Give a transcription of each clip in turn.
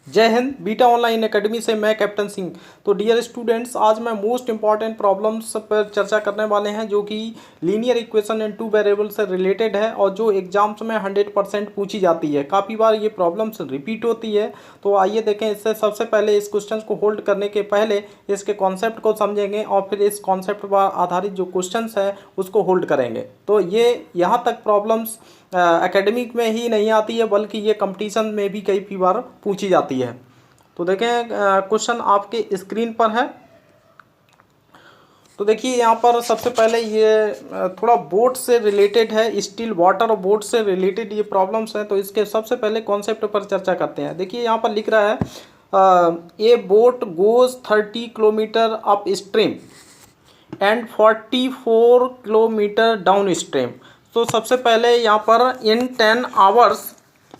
जय Hind. Beta online academy से मैं कैप्टन सिंह। तो डियर स्टूडेंट्स, आज मैं मोस्ट इंपॉर्टेंट प्रॉब्लम्स पर चर्चा करने वाले हैं जो कि linear equation and two variable से रिलेटेड है और जो एग्जाम्स में 100% पूछी जाती है। काफ़ी बार ये प्रॉब्लम्स रिपीट होती है। तो आइए देखें, इससे सबसे पहले इस क्वेश्चन को होल्ड करने के पहले इसके कॉन्सेप्ट को समझेंगे और फिर इस कॉन्सेप्ट पर आधारित जो क्वेश्चन है उसको होल्ड करेंगे। तो ये यहाँ तक प्रॉब्लम्स एकेडमिक में ही नहीं आती है बल्कि ये कंपटीशन में भी कई बार पूछी जाती है। तो देखें, क्वेश्चन आपके स्क्रीन पर है। तो देखिए यहाँ पर सबसे पहले ये थोड़ा बोट से रिलेटेड है, स्टील वाटर और बोट से रिलेटेड ये प्रॉब्लम्स हैं। तो इसके सबसे पहले कॉन्सेप्ट पर चर्चा करते हैं। देखिए यहाँ पर लिख रहा है a boat goes 30 kilometre upstream and 44 kilometre downstream. तो सबसे पहले यहाँ पर in 10 hours,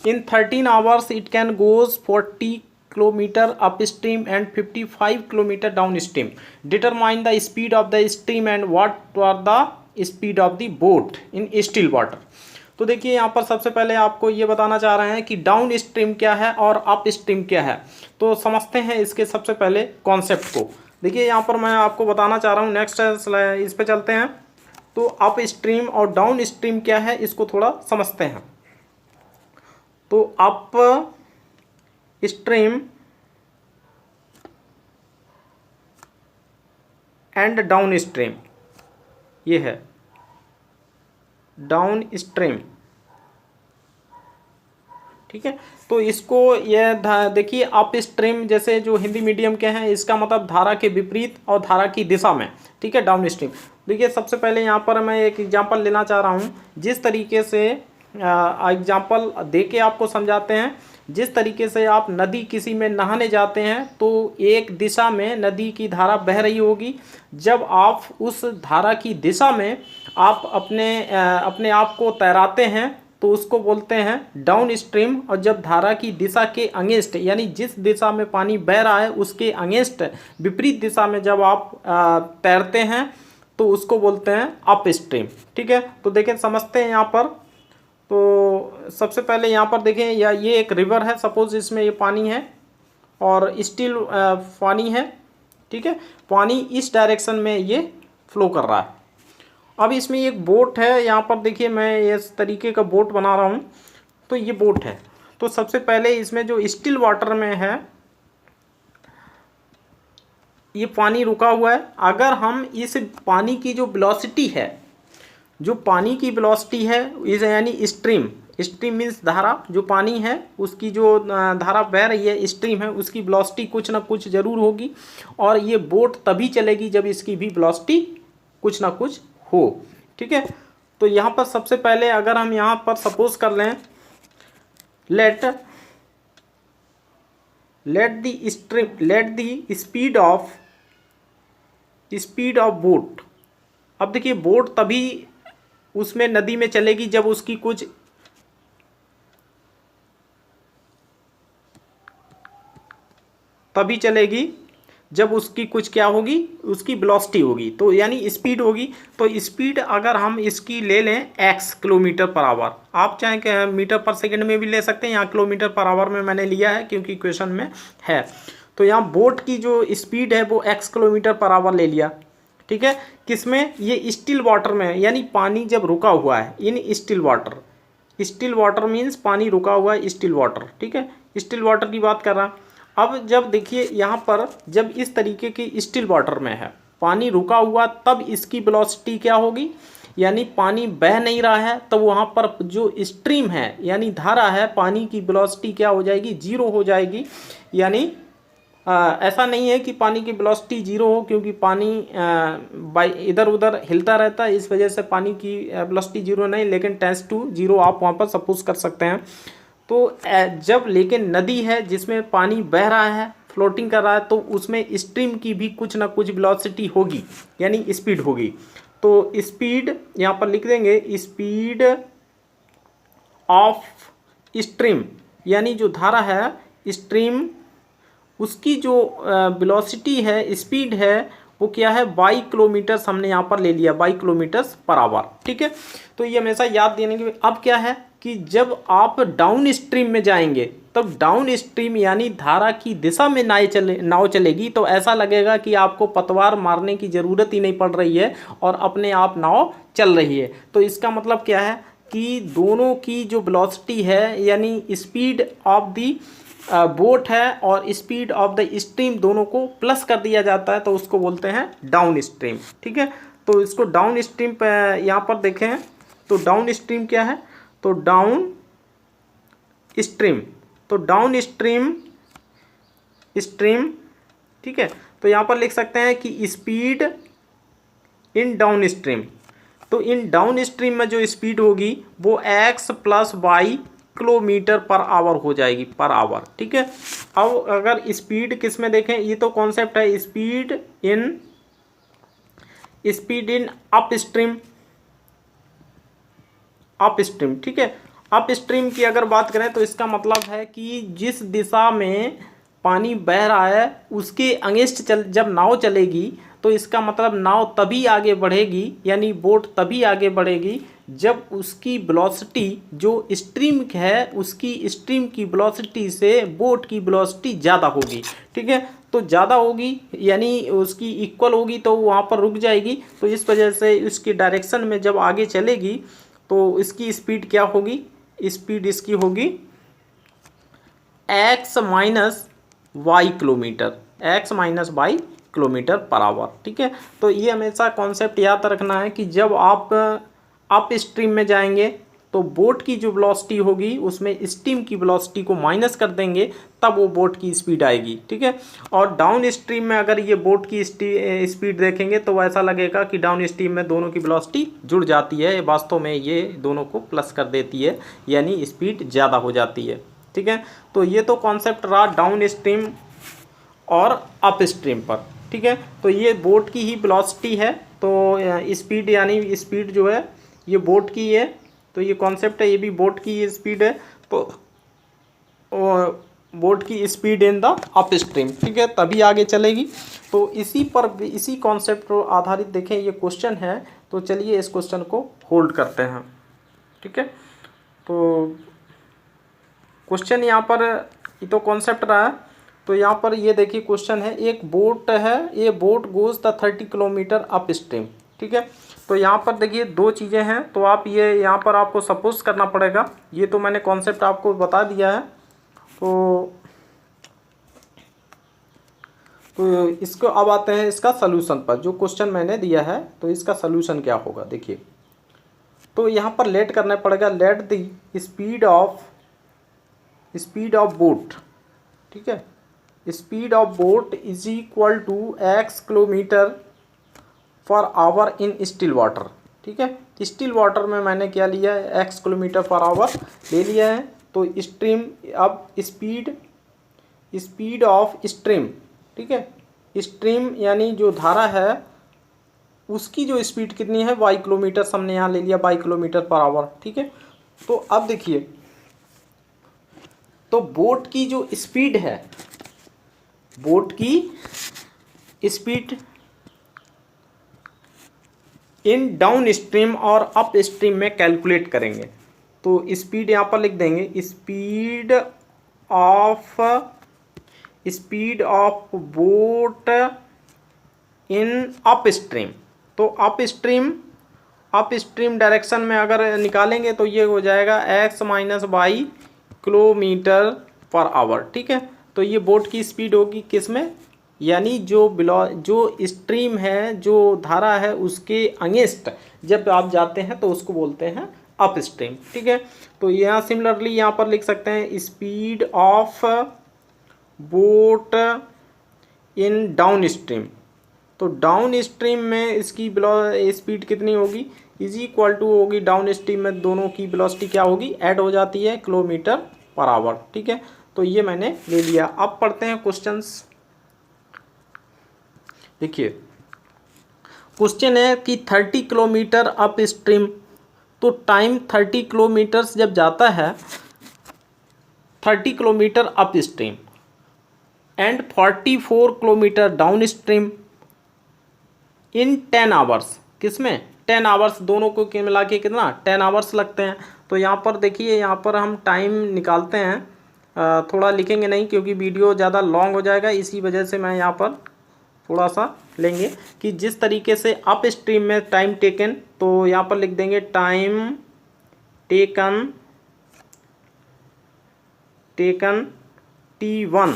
in 13 hours it can goes 40 kilometre upstream and 55 kilometre downstream. Determine the speed of the stream and what are the speed of the boat in still water. तो देखिए यहाँ पर सबसे पहले आपको ये बताना चाह रहे हैं कि डाउन स्ट्रीम क्या है और अप स्ट्रीम क्या है। तो समझते हैं इसके सबसे पहले कॉन्सेप्ट को। देखिए यहाँ पर मैं आपको बताना चाह रहा हूँ, नेक्स्ट इस पे चलते हैं। तो अप स्ट्रीम और डाउन स्ट्रीम क्या है इसको थोड़ा समझते हैं। तो up stream and down stream, ये है डाउन स्ट्रीम, ठीक है। तो इसको ये देखिए, अप स्ट्रीम जैसे जो हिंदी मीडियम के हैं इसका मतलब धारा के विपरीत और धारा की दिशा में, ठीक है। डाउन स्ट्रीम देखिए, सबसे पहले यहाँ पर मैं एक एग्जांपल लेना चाह रहा हूँ। जिस तरीके से एग्जांपल दे के आपको समझाते हैं, जिस तरीके से आप नदी किसी में नहाने जाते हैं तो एक दिशा में नदी की धारा बह रही होगी। जब आप उस धारा की दिशा में आप अपने आप को तैराते हैं तो उसको बोलते हैं डाउन स्ट्रीम। और जब धारा की दिशा के अगेंस्ट, यानी जिस दिशा में पानी बह रहा है उसके अगेंस्ट, विपरीत दिशा में जब आप तैरते हैं तो उसको बोलते हैं अप स्ट्रीम, ठीक है। तो देखें, समझते हैं यहाँ पर। तो सबसे पहले यहाँ पर देखें, या ये एक रिवर है, सपोज इसमें ये पानी है और स्टिल पानी है, ठीक है। पानी इस डायरेक्शन में ये फ्लो कर रहा है। अब इसमें एक बोट है, यहाँ पर देखिए मैं इस तरीके का बोट बना रहा हूँ। तो ये बोट है। तो सबसे पहले इसमें जो स्टिल वाटर में है ये पानी रुका हुआ है। अगर हम इस पानी की जो वेलोसिटी है, जो पानी की वेलोसिटी है इस यानी स्ट्रीम, स्ट्रीम मीन्स धारा, जो पानी है उसकी जो धारा बह रही है, स्ट्रीम है, उसकी वेलोसिटी कुछ ना कुछ ज़रूर होगी। और ये बोट तभी चलेगी जब इसकी भी वेलोसिटी कुछ ना कुछ हो, ठीक है। तो यहाँ पर सबसे पहले अगर हम यहाँ पर सपोज कर लें, late the speed of boat. अब देखिए, बोट तभी उसमें नदी में चलेगी जब उसकी कुछ तभी चलेगी जब उसकी कुछ क्या होगी, उसकी वेलोसिटी होगी, तो यानी स्पीड होगी। तो स्पीड अगर हम इसकी ले लें x किलोमीटर पर आवर, आप चाहे मीटर पर सेकंड में भी ले सकते हैं, यहाँ किलोमीटर पर आवर में मैंने लिया है क्योंकि क्वेश्चन में है। तो यहाँ बोट की जो स्पीड है वो x किलोमीटर पर आवर ले लिया, ठीक है। किसमें? ये स्टिल वाटर में, यानी पानी जब रुका हुआ है इन still water. Still water means पानी रुका हुआ है, स्टिल वाटर, ठीक है। स्टिल वाटर की बात कर रहा। अब जब देखिए यहाँ पर, जब इस तरीके की स्टिल वाटर में है, पानी रुका हुआ, तब इसकी वेलोसिटी क्या होगी, यानी पानी बह नहीं रहा है, तो वहाँ पर जो स्ट्रीम है यानी धारा है, पानी की वेलोसिटी क्या हो जाएगी, जीरो हो जाएगी। यानी ऐसा नहीं है कि पानी की वेलोसिटी जीरो हो, क्योंकि पानी इधर उधर हिलता रहता है, इस वजह से पानी की वेलोसिटी जीरो नहीं, लेकिन टेंस टू जीरो आप वहाँ पर सपोज कर सकते हैं। तो जब लेकिन नदी है जिसमें पानी बह रहा है, फ्लोटिंग कर रहा है, तो उसमें स्ट्रीम की भी कुछ ना कुछ वेलोसिटी होगी, यानी स्पीड होगी। तो स्पीड यहाँ पर लिख देंगे, स्पीड ऑफ स्ट्रीम, यानी जो धारा है स्ट्रीम, उसकी जो वेलोसिटी है, स्पीड है, वो क्या है, बाई किलोमीटर्स हमने यहाँ पर ले लिया, बाई किलोमीटर्स पर आवर, ठीक है। तो ये हमेशा याद देने की। अब क्या है कि जब आप डाउन स्ट्रीम में जाएंगे तब डाउन स्ट्रीम यानी धारा की दिशा में नाव चलेगी तो ऐसा लगेगा कि आपको पतवार मारने की ज़रूरत ही नहीं पड़ रही है और अपने आप नाव चल रही है। तो इसका मतलब क्या है कि दोनों की जो वेलोसिटी है यानी स्पीड ऑफ दी बोट है और स्पीड ऑफ द स्ट्रीम दोनों को प्लस कर दिया जाता है तो उसको बोलते हैं डाउन स्ट्रीम। ठीक है, तो इसको डाउन स्ट्रीम पे यहाँ पर देखें तो डाउन स्ट्रीम क्या है, तो डाउन स्ट्रीम, तो डाउन स्ट्रीम स्ट्रीम ठीक है, तो यहाँ पर लिख सकते हैं कि स्पीड इन डाउन स्ट्रीम। तो इन डाउन स्ट्रीम में जो स्पीड होगी वो x + y kilometre per our हो जाएगी, पर आवर। ठीक है, अब अगर स्पीड किस में देखें, ये तो कॉन्सेप्ट है स्पीड इन अप स्ट्रीम। ठीक है, अप स्ट्रीम की अगर बात करें तो इसका मतलब है कि जिस दिशा में पानी बह रहा है उसके अगेंस्ट जब नाव चलेगी तो इसका मतलब नाव तभी आगे बढ़ेगी यानी बोट तभी आगे बढ़ेगी जब उसकी वेलोसिटी जो स्ट्रीम है उसकी स्ट्रीम की वेलोसिटी से बोट की वेलोसिटी ज़्यादा होगी। ठीक है, तो ज़्यादा होगी यानी उसकी इक्वल होगी तो वहाँ पर रुक जाएगी। तो इस वजह से उसकी डायरेक्शन में जब आगे चलेगी तो इसकी स्पीड क्या होगी, स्पीड इसकी होगी x - y kilometre, x - y kilometre per hour. ठीक है, तो ये हमेशा कॉन्सेप्ट याद रखना है कि जब आप अप स्ट्रीम में जाएंगे तो बोट की जो वेलोसिटी होगी उसमें स्ट्रीम की वेलोसिटी को माइनस कर देंगे तब वो बोट की स्पीड आएगी। ठीक है, और डाउन स्ट्रीम में अगर ये बोट की स्पीड देखेंगे तो ऐसा लगेगा कि डाउन स्ट्रीम में दोनों की वेलोसिटी जुड़ जाती है, वास्तव में ये दोनों को प्लस कर देती है यानी स्पीड ज़्यादा हो जाती है। ठीक है, तो ये तो कॉन्सेप्ट रहा डाउन स्ट्रीम और अप स्ट्रीम पर। ठीक है, तो ये बोट की ही वेलोसिटी है, तो स्पीड यानी स्पीड जो है ये बोट की है, तो ये कॉन्सेप्ट है, ये भी बोट की स्पीड है, तो बोट की speed in the up stream. ठीक है, तभी आगे चलेगी। तो इसी पर इसी कॉन्सेप्ट पर आधारित देखें ये क्वेश्चन है, तो चलिए इस क्वेश्चन को होल्ड करते हैं। ठीक है, तो क्वेश्चन यहाँ पर ये तो कॉन्सेप्ट रहा है, तो यहाँ पर ये देखिए क्वेश्चन है, एक बोट है, ये boat goes the 30 kilometre upstream. ठीक है, तो यहाँ पर देखिए दो चीज़ें हैं, तो आप ये यहाँ पर आपको सपोज करना पड़ेगा, ये तो मैंने कॉन्सेप्ट आपको बता दिया है। तो इसको अब आते हैं इसका सलूशन पर, जो क्वेश्चन मैंने दिया है तो इसका सलूशन क्या होगा देखिए। तो यहाँ पर लेट करना पड़ेगा, let the speed of boat. ठीक है, speed of boat is equal to x kilometre per hour in still water. ठीक है, स्टिल वाटर में मैंने क्या लिया है, x किलोमीटर पर आवर ले लिया है। तो स्ट्रीम, अब स्पीड ऑफ स्ट्रीम। ठीक है, स्ट्रीम यानी जो धारा है उसकी जो स्पीड कितनी है, y किलोमीटर, हमने यहाँ ले लिया y किलोमीटर पर आवर। ठीक है, तो अब देखिए, तो बोट की जो स्पीड है, बोट की स्पीड इन डाउन स्ट्रीम और अप स्ट्रीम में कैलकुलेट करेंगे। तो स्पीड यहाँ पर लिख देंगे, speed of boat in up stream. तो अप स्ट्रीम डायरेक्शन में अगर निकालेंगे तो ये हो जाएगा x - y kilometre per hour. ठीक है, तो ये बोट की स्पीड होगी किस में, यानी जो स्ट्रीम है, जो धारा है उसके अगेंस्ट जब आप जाते हैं तो उसको बोलते हैं अप स्ट्रीम। ठीक है, तो यहाँ सिमिलरली यहाँ पर लिख सकते हैं speed of boat in downstream. तो डाउन स्ट्रीम में इसकी स्पीड कितनी होगी, इज इक्वल टू होगी, डाउन स्ट्रीम में दोनों की वेलोसिटी क्या होगी, ऐड हो जाती है, किलोमीटर पर आवर। ठीक है, तो ये मैंने ले लिया। अब पढ़ते हैं क्वेश्चंस। देखिए क्वेश्चन है कि 30 किलोमीटर अप स्ट्रीम, तो टाइम 30 किलोमीटर जब जाता है 30 kilometre upstream and 44 kilometre down stream in 10 hours. किसमें 10 आवर्स, दोनों को मिला के कितना 10 आवर्स लगते हैं। तो यहाँ पर देखिए, यहाँ पर हम टाइम निकालते हैं, थोड़ा लिखेंगे नहीं क्योंकि वीडियो ज़्यादा लॉन्ग हो जाएगा, इसी वजह से मैं यहाँ पर थोड़ा सा लेंगे कि जिस तरीके से अप स्ट्रीम में टाइम टेकन, तो यहाँ पर लिख देंगे time taken T1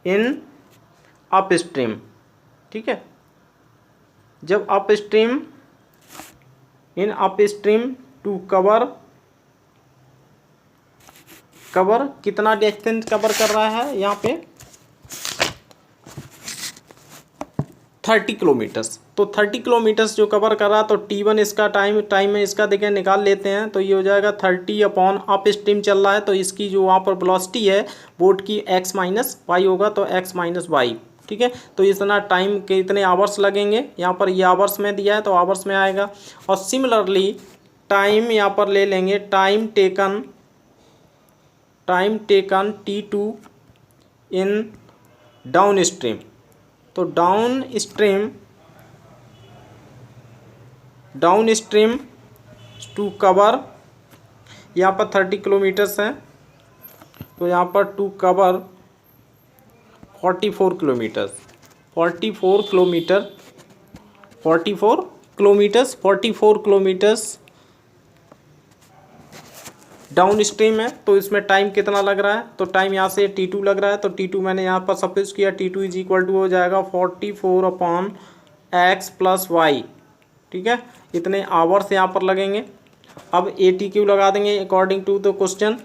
in upstream. ठीक है, जब upstream in upstream to cover कितना डिस्टेंस कवर कर रहा है यहाँ पे 30 किलोमीटर्स। तो 30 किलोमीटर्स जो कवर कर रहा है, तो T1 इसका टाइम में इसका देखें निकाल लेते हैं, तो ये हो जाएगा 30 अपॉन अप स्ट्रीम चल रहा है, तो इसकी जो वहाँ पर वेलोसिटी है बोट की x माइनस वाई होगा, तो x माइनस वाई। ठीक है, तो इतना टाइम के इतने आवर्स लगेंगे, यहाँ पर ये आवर्स में दिया है तो आवर्स में आएगा। और सिमिलरली टाइम यहाँ पर ले लेंगे time taken T2 in downstream. तो डाउन स्ट्रीम टू कवर यहाँ पर 30 किलोमीटर्स हैं, तो यहाँ पर to cover 44 kilometres downstream है। तो इसमें टाइम कितना लग रहा है, तो टाइम यहाँ से T2 लग रहा है, तो T2 मैंने यहाँ पर सपोज किया, T2 इज इक्वल टू हो जाएगा 44 अपॉन x प्लस वाई। ठीक है, इतने आवर्स यहाँ पर लगेंगे। अब ATQ लगा देंगे अकॉर्डिंग टू द क्वेश्चन,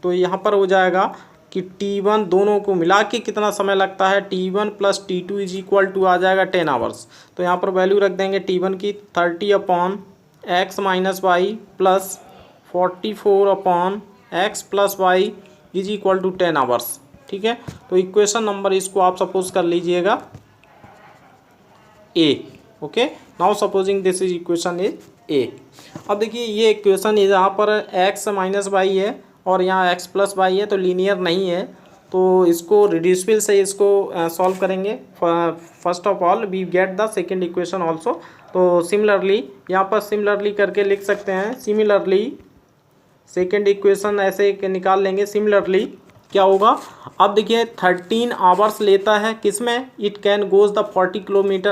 तो यहाँ पर हो जाएगा कि T1 दोनों को मिला के कितना समय लगता है, T1 plus T2 is equal to आ जाएगा 10 आवर्स। तो यहाँ पर वैल्यू रख देंगे T1 की 30 upon x minus Y plus 44 upon x plus Y is equal to 10 hours. ठीक है, तो इक्वेशन नंबर इसको आप सपोज कर लीजिएगा A। Okay, now supposing this is equation is A। अब देखिए ये इक्वेशन इज यहाँ पर x माइनस वाई है और यहाँ x प्लस वाई है, तो लीनियर नहीं है, तो इसको रिड्यूसिबल से इसको सॉल्व करेंगे। First of all we get the second equation also. तो सिमिलरली यहाँ पर सिमिलरली करके लिख सकते हैं, सिमिलरली सेकेंड इक्वेशन ऐसे निकाल लेंगे। सिमिलरली क्या होगा, अब देखिए 13 आवर्स लेता है किसमें, it can goes the 40 kilometre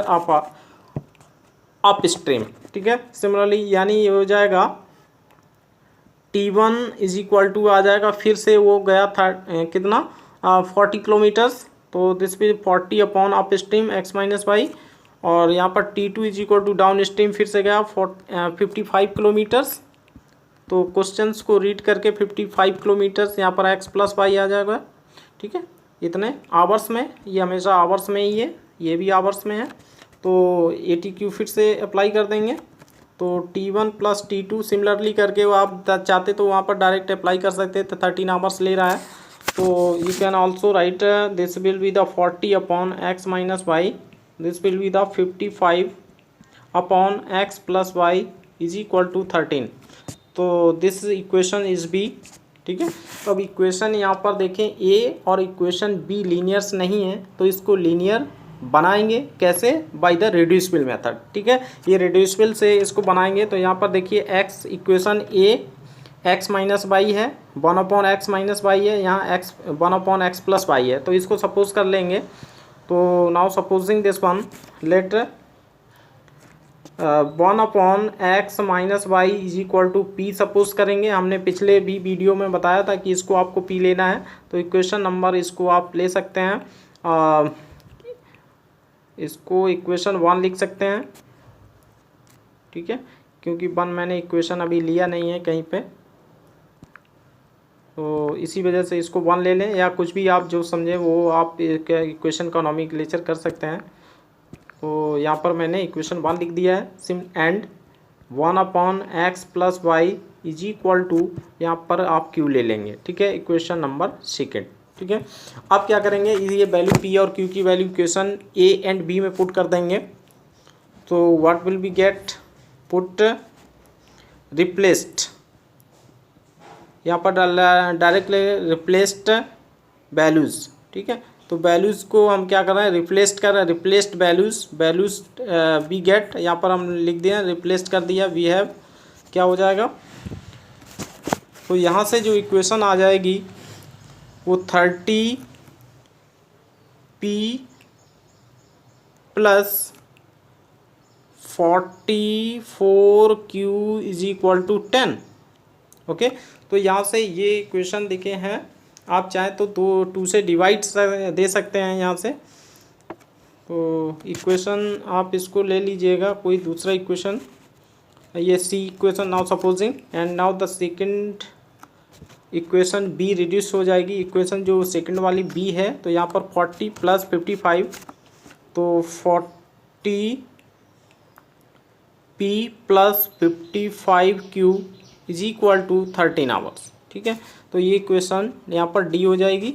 upstream. ठीक है, सिमिलरली यानी ये हो जाएगा T1 इज इक्वल टू आ जाएगा, फिर से वो गया था कितना 40 किलोमीटर्स, तो दिस भी 40 upon upstream x minus Y, और यहाँ पर T2 is equal to downstream फिर से गया 55 किलोमीटर्स। तो क्वेश्चंस को रीड करके 55 किलोमीटर्स यहाँ पर x प्लस वाई आ जाएगा। ठीक है, इतने आवर्स में, ये हमेशा आवर्स में ही है, ये भी आवर्स में है, तो ATQ फिर से अप्लाई कर देंगे। तो T1 प्लस T2 सिमिलरली करके वो आप चाहते तो वहाँ पर डायरेक्ट अप्लाई कर सकते हैं, तो 13 आवर्स ले रहा है, तो you can also write this will be the 40 upon x minus Y, this will be the 55 upon x plus Y is equal to 13। तो दिस इक्वेशन इज B। ठीक है, तो अब इक्वेशन यहाँ पर देखें A और इक्वेशन B लीनियर्स नहीं है, तो इसको लीनियर बनाएंगे कैसे, बाय द रिड्यूसिबल मेथड। ठीक है, ये रिड्यूसिबल से इसको बनाएंगे। तो यहाँ पर देखिए x equation A x minus Y है, 1 अपॉन x माइनस वाई है, यहाँ x 1 upon x plus Y है, तो इसको सपोज कर लेंगे। तो now supposing this one, let 1 upon x minus Y is equal to P suppose करेंगे। हमने पिछले भी वीडियो में बताया था कि इसको आपको P लेना है, तो इक्वेशन नंबर इसको आप ले सकते हैं, इसको इक्वेशन 1 लिख सकते हैं। ठीक है, क्योंकि 1 मैंने इक्वेशन अभी लिया नहीं है कहीं पे, तो इसी वजह से इसको 1 ले लें, या कुछ भी आप जो समझे वो आप इक्वेशन का नॉमेनक्लेचर कर सकते हैं। तो यहाँ पर मैंने इक्वेशन 1 लिख दिया है, sum and 1 upon x plus Y is equal to, यहाँ पर आप Q ले लेंगे। ठीक है, इक्वेशन नंबर सेकेंड। ठीक है, अब क्या करेंगे, ये वैल्यू P और Q की value equation A and B में पुट कर देंगे। तो what will be get, put replaced, यहाँ पर डायरेक्टली रिप्लेस्ड वैल्यूज़। ठीक है, तो वैल्यूज़ को हम क्या कर रहे हैं, रिप्लेस्ड कर रहे हैं, रिप्लेस्ड वैल्यूज़ वी गेट, यहाँ पर हम लिख दिया रिप्लेस्ड कर दिया, वी हैव, क्या हो जाएगा, तो यहाँ से जो इक्वेशन आ जाएगी वो 30 P plus 44Q is equal to 10। Okay, तो यहाँ से ये इक्वेशन देखे हैं, आप चाहें तो 2 से डिवाइड दे सकते हैं यहाँ से। तो इक्वेशन आप इसको ले लीजिएगा कोई दूसरा इक्वेशन, ये C equation now supposing, and now the second equation B reduce हो जाएगी। इक्वेशन जो सेकंड वाली बी है, तो यहाँ पर 40 प्लस 55, तो 40 P plus 55Q is equal to 13 hours. ठीक है, तो ये इक्वेशन यहाँ पर डी हो जाएगी।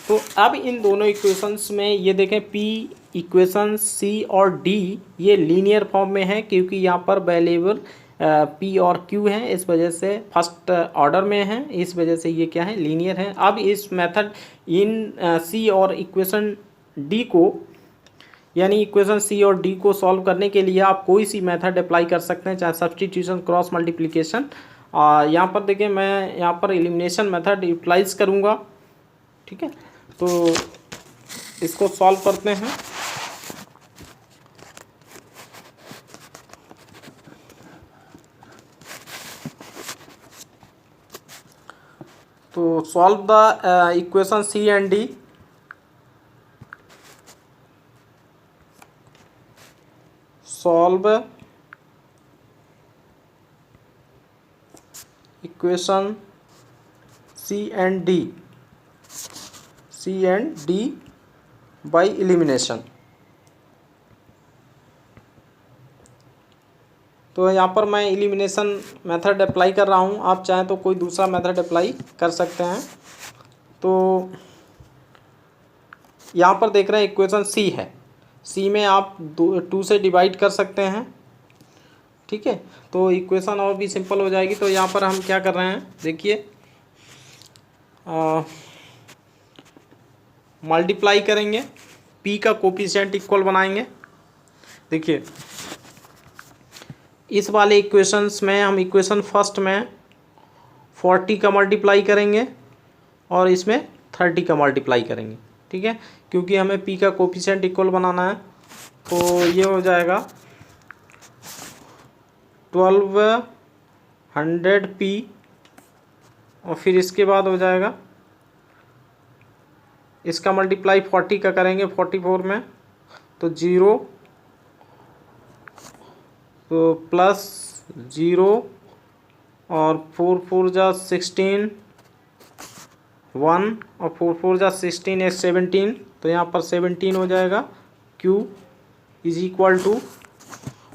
तो अब इन दोनों इक्वेशंस में ये देखें, P इक्वेशन C और D ये लीनियर फॉर्म में है, क्योंकि यहाँ पर वेरिएबल P और Q है, इस वजह से फर्स्ट ऑर्डर में है, इस वजह से ये क्या है, लीनियर है। अब इस मेथड इन C और इक्वेशन D को, यानी इक्वेशन सी और डी को सॉल्व करने के लिए आप कोई सी मेथड अप्लाई कर सकते हैं, चाहे सब्स्टिट्यूशन, क्रॉस मल्टीप्लिकेशन। यहाँ पर देखिए, मैं यहाँ पर एलिमिनेशन मेथड यूटिलाइज करूँगा। ठीक है, तो इसको सॉल्व करते हैं। तो solve the equation C and D. Solve equation C and D by elimination. तो यहाँ पर मैं एलिमिनेशन मेथड अप्लाई कर रहा हूँ, आप चाहें तो कोई दूसरा मेथड अप्लाई कर सकते हैं। तो यहाँ पर देख रहे हैं इक्वेशन C है, C में आप 2 से डिवाइड कर सकते हैं। ठीक है, तो इक्वेशन और भी सिंपल हो जाएगी। तो यहाँ पर हम क्या कर रहे हैं, देखिए, मल्टीप्लाई करेंगे, P का कोफिशिएंट इक्वल बनाएंगे। देखिए, इस वाले इक्वेशंस में हम इक्वेशन फर्स्ट में 40 का मल्टीप्लाई करेंगे और इसमें 30 का मल्टीप्लाई करेंगे। ठीक है, क्योंकि हमें P का कोफिशिएंट इक्वल बनाना है। तो ये हो जाएगा 1200 P, और फिर इसके बाद हो जाएगा, इसका मल्टीप्लाई 40 का करेंगे 44 में, तो 0, तो प्लस 0 और 4 4 जा 16, 1 और 4 4 जा 16 है 17, तो यहाँ पर 17 हो जाएगा। Q इज इक्वल टू,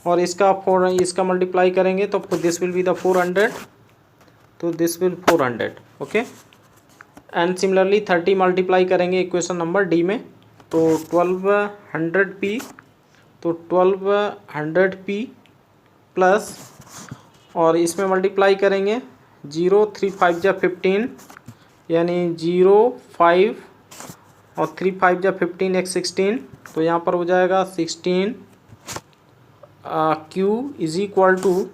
और इसका मल्टीप्लाई करेंगे तो दिस विल बी द 400, तो this will 400। Okay, and similarly 30 multiply करेंगे इक्वेशन नंबर डी में, तो 1200 P, तो 1200 P प्लस, और इसमें मल्टीप्लाई करेंगे 0 3 5 जा 15, यानी 0 5 और 3 5 जा 15 एक 16, तो यहाँ पर हो जाएगा 16 Q इज इक्वल टू,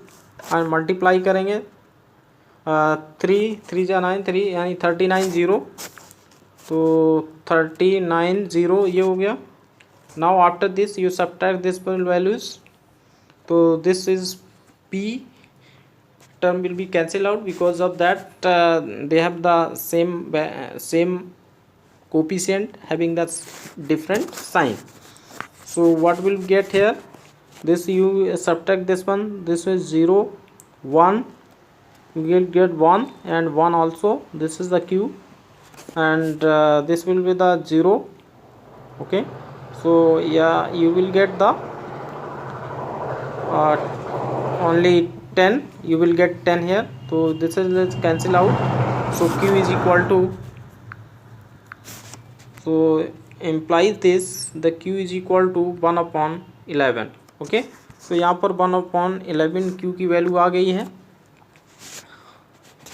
और मल्टीप्लाई करेंगे 3 3 जा 9 3, यानी 39 0, तो 39 0 ये हो गया। Now after this you subtract this values, तो this is P term will be cancel out, because of that they have the same coefficient having the different sign. So what will get here, this you subtract this one, this is 0 1, you will get 1 and 1 also, this is the Q, and this will be the 0. Okay, so yeah, you will get the only 10, you will get 10 here, so this is, let's cancel out, so Q is equal to, so implies this the Q is equal to 1/11। Okay, तो यहाँ पर 1/11 Q की value आ गई है।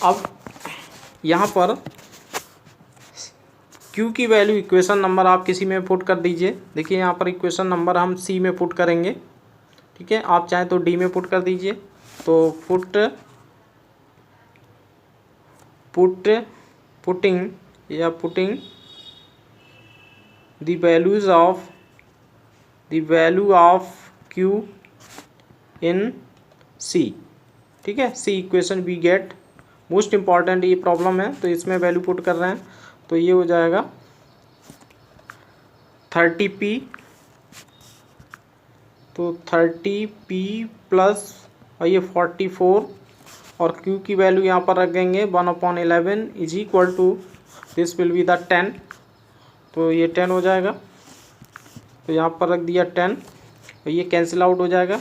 अब यहाँ पर Q की वैल्यू इक्वेशन नंबर आप किसी में पुट कर दीजिए। देखिए, यहाँ पर इक्वेशन नंबर हम C में पुट करेंगे। ठीक है, आप चाहें तो D में पुट कर दीजिए। तो putting we are putting the value of Q in C, ठीक है। C equation we get, most important ये प्रॉब्लम है तो इसमें वैल्यू पुट कर रहे हैं, तो ये हो जाएगा 30P, तो 30P प्लस और ये 44 और Q की वैल्यू यहाँ पर रख देंगे 1/11 is equal to this will be the 10, तो ये 10 हो जाएगा, तो यहाँ पर रख दिया 10, तो ये कैंसिल आउट हो जाएगा,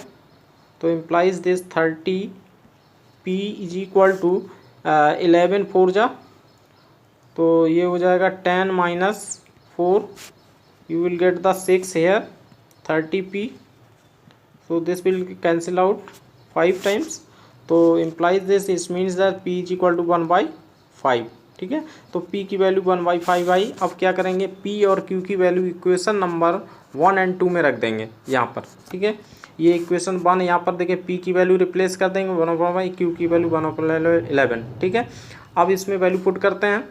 तो implies this 30P is equal to 11 4 जा, तो ये हो जाएगा 10 minus 4, you will get the 6 here 30P, so this will cancel out 5 times, तो implies this it means that P is equal to 1/5, ठीक है। तो P की वैल्यू 1/5 आई। अब क्या करेंगे, P और Q की वैल्यू इक्वेशन नंबर 1 और 2 में रख देंगे यहाँ पर, ठीक है। ये इक्वेशन 1 यहाँ पर देखिए P की वैल्यू रिप्लेस कर देंगे 1/5, Q की वैल्यू 1/11, ठीक है। अब इसमें वैल्यू पुट करते हैं,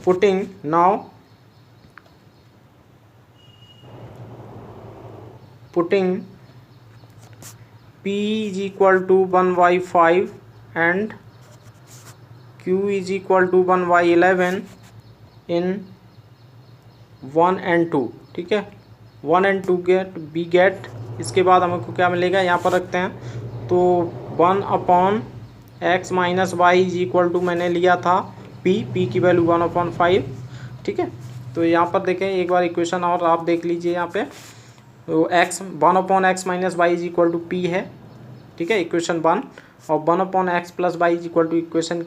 putting now putting P is equal to 1/5 and Q is equal to 1/11 in 1 and 2, ठीक है। 1 and 2 बी गेट, इसके बाद हमको क्या मिलेगा यहाँ पर रखते हैं, तो 1/x minus Y is equal to मैंने लिया था P की वैल्यू 1/5, ठीक है। तो यहाँ पर देखें एक बार इक्वेशन और आप देख लीजिए यहाँ पे, तो x 1/x minus Y is equal to P है, ठीक है, इक्वेशन 1, और 1/x plus Y is equal to equation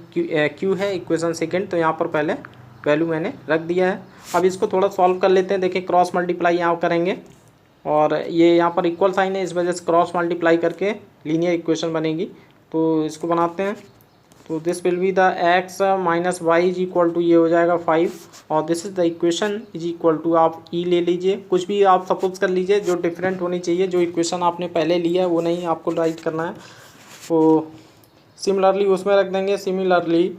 Q है, इक्वेशन सेकेंड। तो यहाँ पर पहले वैल्यू मैंने रख दिया है। अब इसको थोड़ा सॉल्व कर लेते हैं, देखिए क्रॉस मल्टीप्लाई यहाँ करेंगे और ये यहाँ पर इक्वल साइन है, इस वजह से क्रॉस मल्टीप्लाई करके लीनियर इक्वेशन बनेगी, तो इसको बनाते हैं। तो this will be the x minus Y is equal to, ये हो जाएगा 5, और this is the equation is equal to, आप ई ले लीजिए, कुछ भी आप सपोज कर लीजिए जो डिफरेंट होनी चाहिए, जो इक्वेशन आपने पहले लिया है वो नहीं आपको राइट करना है। तो सिमिलरली उसमें रख देंगे, similarly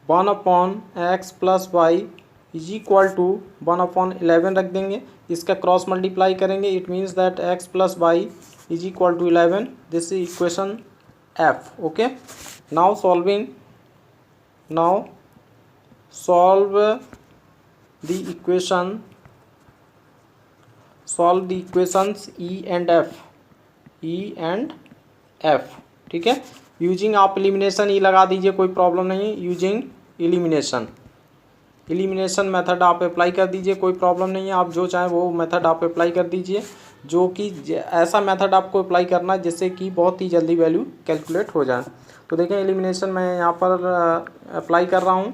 1/x plus Y is equal to 1/11 रख देंगे, इसका क्रॉस मल्टीप्लाई करेंगे, it means that x plus y is equal to 11, this is equation F, okay। now solve the equations E and F, ठीक है। Using आप elimination ई लगा दीजिए, कोई प्रॉब्लम नहीं है, यूजिंग एलिमिनेशन मेथड आप अप्लाई कर दीजिए, कोई प्रॉब्लम नहीं है, आप जो चाहें वो मेथड आप अप्लाई कर दीजिए, जो कि ऐसा मेथड आपको अप्लाई करना है जिससे कि बहुत ही जल्दी वैल्यू कैलकुलेट हो जाए। तो देखें एलिमिनेशन मैं यहाँ पर अप्लाई कर रहा हूँ,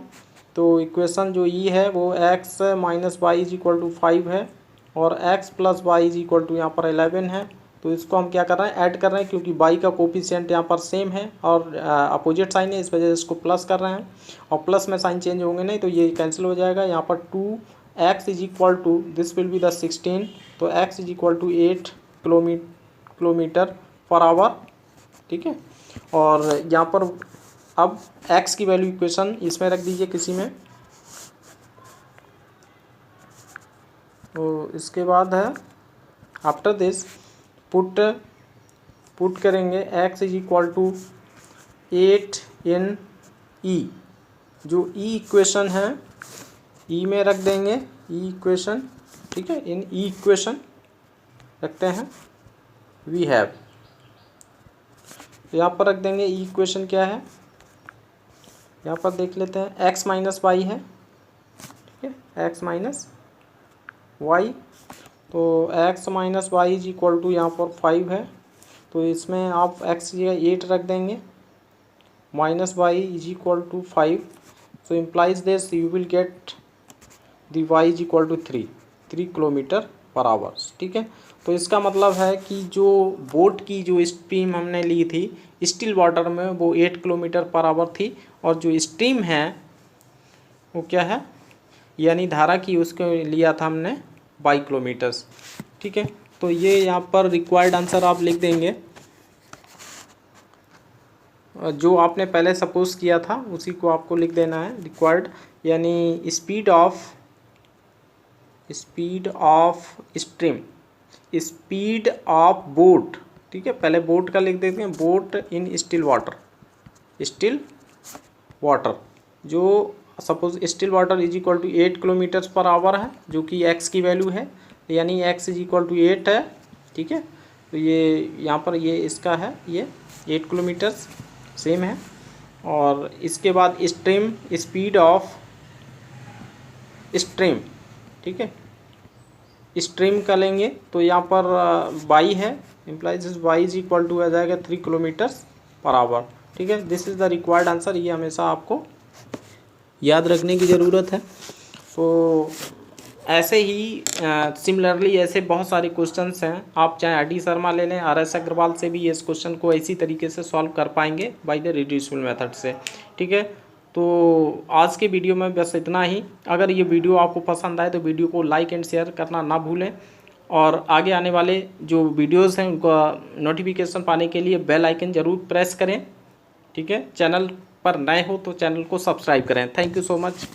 तो इक्वेशन जो ई है वो x minus Y is equal to 5 है और x plus Y is equal to यहाँ पर 11 है। तो इसको हम क्या कर रहे हैं, ऐड कर रहे हैं, क्योंकि y का कोफिशिएंट यहाँ पर सेम है और अपोजिट साइन है, इस वजह से इसको प्लस कर रहे हैं, और प्लस में साइन चेंज होंगे नहीं तो ये कैंसिल हो जाएगा। यहाँ पर 2x is equal to, this will be the 16, तो x is equal to 8 kilometre per hour, ठीक है। और यहाँ पर अब x की वैल्यू इक्वेशन इसमें रख दीजिए किसी में, तो इसके बाद है आफ्टर दिस पुट करेंगे x is equal to 8 in e, जो e इक्वेशन है e में रख देंगे, e इक्वेशन, ठीक है। इन e इक्वेशन रखते हैं वी हैव, यहाँ पर रख देंगे e इक्वेशन क्या है, यहाँ पर देख लेते हैं, x माइनस वाई है, ठीक है, x माइनस वाई, तो x minus Y is equal to यहाँ पर 5 है, तो इसमें आप x की जगह 8 रख देंगे, minus Y is equal to 5, so implies this you will get the y is equal to 3 kilometre per hour, ठीक है। तो इसका मतलब है कि जो बोट की जो स्ट्रीम हमने ली थी स्टिल वाटर में वो 8 किलोमीटर पर आवर थी, और जो स्ट्रीम है वो क्या है, यानी धारा की, उसको लिया था हमने 22 किलोमीटर्स, ठीक है। तो ये यहाँ पर रिक्वायर्ड आंसर आप लिख देंगे, जो आपने पहले सपोज किया था उसी को आपको लिख देना है। रिक्वायर्ड यानी speed of stream, speed of boat, ठीक है। पहले बोट का लिख देते हैं, बोट इन स्टिल वाटर, जो suppose still water is equal to 8 kilometre per hour है, जो कि x की वैल्यू है, यानी x इज इक्वल टू 8 है, ठीक है। तो ये यहाँ पर ये इसका है, ये 8 किलोमीटर सेम है। और इसके बाद स्ट्रीम, स्पीड ऑफ स्ट्रीम, ठीक है, स्ट्रीम का लेंगे तो यहाँ पर y है, implies y is equal to आ जाएगा 3 किलोमीटर पर आवर, ठीक है। This is the required answer, ये हमेशा आपको याद रखने की ज़रूरत है। तो ऐसे ही सिमिलरली ऐसे बहुत सारे क्वेश्चंस हैं, आप चाहे RD शर्मा ले लें, RS अग्रवाल से भी इस क्वेश्चन को इसी तरीके से सॉल्व कर पाएंगे बाय द रिड्यूसिबल मेथड से, ठीक है। तो आज के वीडियो में बस इतना ही। अगर ये वीडियो आपको पसंद आए तो वीडियो को लाइक एंड शेयर करना ना भूलें, और आगे आने वाले जो वीडियोज़ हैं उनका नोटिफिकेशन पाने के लिए बेल आइकन ज़रूर प्रेस करें, ठीक है। चैनल पर नए हो तो चैनल को सब्सक्राइब करें। Thank you so much.